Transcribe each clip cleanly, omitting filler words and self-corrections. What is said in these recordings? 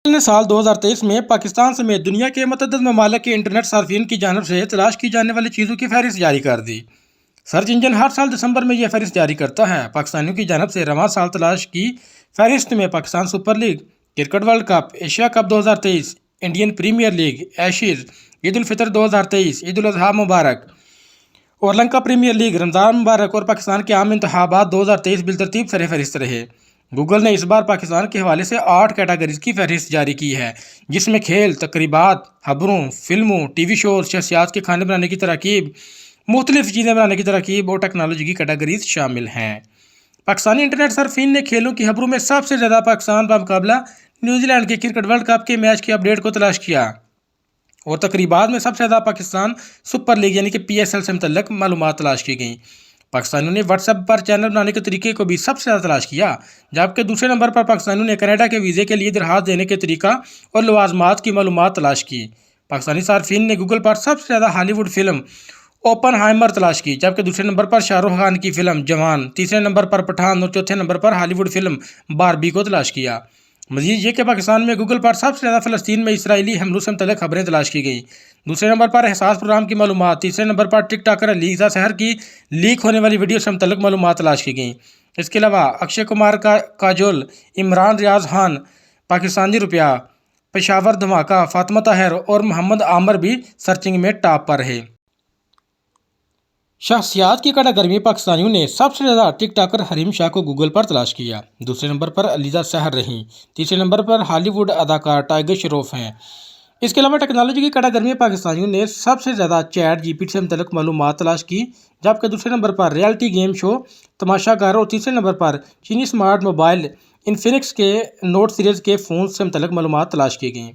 نے سال 2023 میں پاکستان سمیت دنیا کے متعدد ممالک کے انٹرنیٹ صارفین کی جانب سے تلاش کی جانے والی چیزوں کی فہرست جاری کر دی۔ سرچ انجن ہر سال دسمبر میں یہ فہرست جاری کرتا ہے۔ پاکستانیوں کی جانب سے رواں سال تلاش کی فہرست میں Pakistan super league, cricket world cup, Asia cup 2023، Indian premier league, Ashes, Eid al-Fitr 2023، Eid al-Adha مبارک اور لنکا پریمیئر لیگ، رمضان مبارک اور پاکستان کے عام انتخابات 2023 بالترتیب سر فہرست رہے۔ گوگل نے اس بار پاکستان کے حوالے سے 8 کیٹیگریز کی فہرست جاری کی ہے، جس میں کھیل، تقریبات، خبروں، فلموں، ٹی وی شوز، شخصیات کے کھانے بنانے کی تراکیب، مختلف چیزیں بنانے کی تراکیب اور ٹیکنالوجی کی کیٹیگریز شامل ہیں۔ پاکستانی انٹرنیٹ صارفین نے کھیلوں کی خبروں میں سب سے زیادہ پاکستان بمقابلہ نیوزی لینڈ کے کرکٹ ورلڈ کپ کے میچ کی اپ ڈیٹ کو تلاش کیا، اور تقریبات میں سب سے زیادہ پاکستان سپر لیگ یعنی کہ PSL سے متعلق معلومات تلاش کی گئیں۔ پاکستانیوں نے واٹس ایپ پر چینل بنانے کے طریقے کو بھی سب سے زیادہ تلاش کیا، جبکہ دوسرے نمبر پر پاکستانیوں نے کینیڈا کے ویزے کے لیے درخواست دینے کے طریقہ اور لوازمات کی معلومات تلاش کی۔ پاکستانی صارفین نے گوگل پر سب سے زیادہ ہالی ووڈ فلم اوپن ہائمر تلاش کی، جبکہ دوسرے نمبر پر شاہ رخ خان کی فلم جوان، تیسرے نمبر پر پٹھان اور چوتھے نمبر پر ہالی ووڈ فلم باربی کو تلاش کیا۔ مزید یہ کہ پاکستان میں گوگل پر سب سے زیادہ فلسطین میں اسرائیلی حملوں سے متعلق خبریں تلاش کی گئیں، دوسرے نمبر پر حساس پروگرام کی معلومات، تیسرے نمبر پر ٹک ٹاکر علیزہ سحر کی لیک ہونے والی ویڈیو سے متعلق معلومات تلاش کی گئیں۔ اس کے علاوہ اکشے کمار کا کاجول، عمران ریاض خان، پاکستانی روپیہ، پشاور دھماکہ، فاطمہ طاہر اور محمد عامر بھی سرچنگ میں ٹاپ پر رہے۔ شخصیات کی کیٹیگری میں پاکستانیوں نے سب سے زیادہ ٹک ٹاکر حریم شاہ کو گوگل پر تلاش کیا، دوسرے نمبر پر علیزہ سحر رہیں، تیسرے نمبر پر ہالی ووڈ اداکار ٹائیگر شروف ہیں۔ اس کے علاوہ ٹیکنالوجی کی کیٹیگری میں پاکستانیوں نے سب سے زیادہ چیٹ GPT سے متعلق معلومات تلاش کی، جبکہ دوسرے نمبر پر ریئلٹی گیم شو تماشا گر اور تیسرے نمبر پر چینی سمارٹ موبائل انفینکس کے نوٹ سیریز کے فون سے متعلق معلومات تلاش کی گئیں۔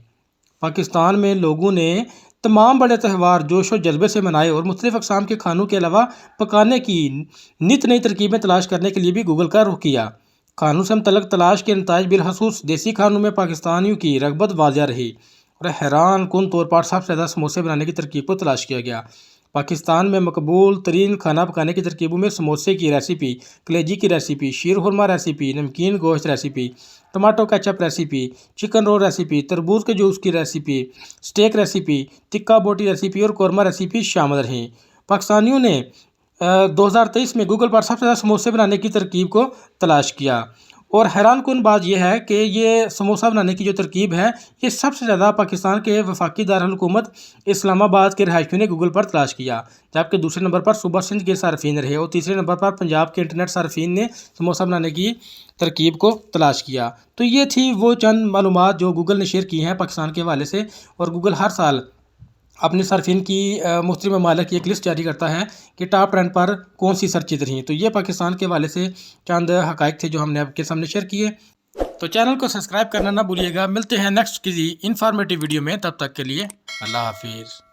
پاکستان میں لوگوں نے تمام بڑے تہوار جوش و جذبے سے منائے اور مختلف اقسام کے کھانوں کے علاوہ پکانے کی نت نئی ترکیبیں تلاش کرنے کے لیے بھی گوگل کا رخ کیا۔ کھانوں سے متعلق تلاش کے نتائج بالخصوص دیسی کھانوں میں پاکستانیوں کی رغبت واضح رہی، اور حیران کن طور پر سب سے زیادہ سموسے بنانے کی ترکیب کو تلاش کیا گیا۔ پاکستان میں مقبول ترین کھانا پکانے کی ترکیبوں میں سموسے کی ریسیپی، کلیجی کی ریسیپی، شیر خورما ریسیپی، نمکین گوشت recipe, tomato ketchup recipe, chicken roll recipe, تربوز کے جوس کی ریسیپی، سٹیک ریسیپی، ٹکا بوٹی ریسیپی اور قورمہ ریسیپی شامل رہیں۔ پاکستانیوں نے 2023 میں گوگل پر سب سے زیادہ سموسے بنانے کی ترکیب کو تلاش کیا، اور حیران کن بات یہ ہے کہ یہ سموسہ بنانے کی جو ترکیب ہے، یہ سب سے زیادہ پاکستان کے وفاقی دارالحکومت اسلام آباد کے رہائشیوں نے گوگل پر تلاش کیا، جبکہ دوسرے نمبر پر صوبہ سندھ کے صارفین رہے، اور تیسرے نمبر پر پنجاب کے انٹرنیٹ صارفین نے سموسہ بنانے کی ترکیب کو تلاش کیا۔ تو یہ تھی وہ چند معلومات جو گوگل نے شیئر کی ہیں پاکستان کے حوالے سے، اور گوگل ہر سال اپنے صارفین کی مختلف ممالک کی ایک لسٹ جاری کرتا ہے کہ ٹاپ ٹرینڈ پر کون سی سرچ چیزیں رہیں۔ تو یہ پاکستان کے حوالے سے چند حقائق تھے جو ہم نے آپ کے سامنے شیئر کیے۔ تو چینل کو سبسکرائب کرنا نہ بھولیے گا۔ ملتے ہیں نیکسٹ کسی انفارمیٹیو ویڈیو میں، تب تک کے لیے اللہ حافظ۔